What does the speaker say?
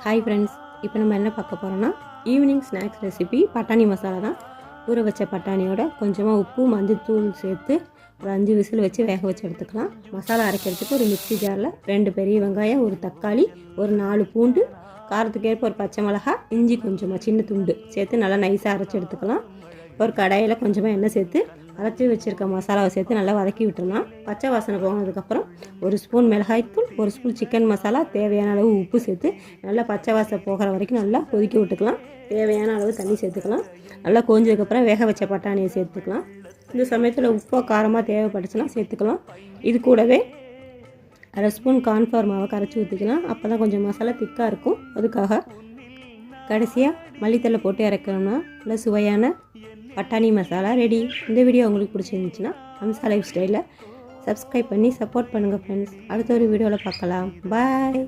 Hi friends, இப்போ நம்ம என்ன பார்க்க போகிறோம்னா ஈவினிங் ஸ்நாக்ஸ் ரெசிபி பட்டாணி மசாலா தான். ஊற வச்ச பட்டாணியோட கொஞ்சமாக உப்பு மஞ்சள்தூள் சேர்த்து ஒரு 5 விசில் வச்சு வேக வச்சு எடுத்துக்கலாம். மசாலா அரைக்கிறதுக்கு ஒரு மிக்ஸி ஜாரில் 2 பெரிய வெங்காயம், ஒரு தக்காளி, ஒரு 4 பூண்டு, காரத்துக்கேற்ப ஒரு பச்சை மிளகாய், இஞ்சி கொஞ்சமாக சின்ன துண்டு சேர்த்து நல்லா நைஸாக அரைச்சி எடுத்துக்கலாம். ஒரு கடாயில் கொஞ்சமாக எண்ணெய் சேர்த்து அரைச்சி வச்சுருக்க மசாலாவை சேர்த்து நல்லா வதக்கி விட்டுடலாம். பச்சை வாசனை போனதுக்கப்புறம் ஒரு ஸ்பூன் மிளகாய்த்தூள், ஒரு ஸ்பூன் சிக்கன் மசாலா, தேவையான அளவு உப்பு சேர்த்து நல்லா பச்சை வாசனை போகிற வரைக்கும் நல்லா கொதிக்க விட்டுக்கலாம். தேவையான அளவு தண்ணி சேர்த்துக்கலாம். நல்லா கொஞ்சதுக்கப்புறம் வேக வச்ச பட்டாணியை சேர்த்துக்கலாம். இந்த சமயத்தில் உப்போ காரமாக தேவைப்பட்டுச்சுன்னா சேர்த்துக்கலாம். இது கூடவே அரை ஸ்பூன் கார்ன்ஃப்ளவர் மாவை கரைச்சி ஊற்றிக்கலாம். அப்போ தான் கொஞ்சம் மசாலா திக்காக இருக்கும். அதுக்காக கடைசியாக மல்லித்தலை போட்டு இறக்கணும்னா நல்ல சுவையான பட்டாணி மசாலா ரெடி. இந்த வீடியோ உங்களுக்கு பிடிச்சிருந்துச்சுன்னா ஹம்சா லைஃப் ஸ்டைலில் சப்ஸ்கிரைப் பண்ணி சப்போர்ட் பண்ணுங்கள் ஃப்ரெண்ட்ஸ். அடுத்த ஒரு வீடியோவில் பார்க்கலாம். பாய்.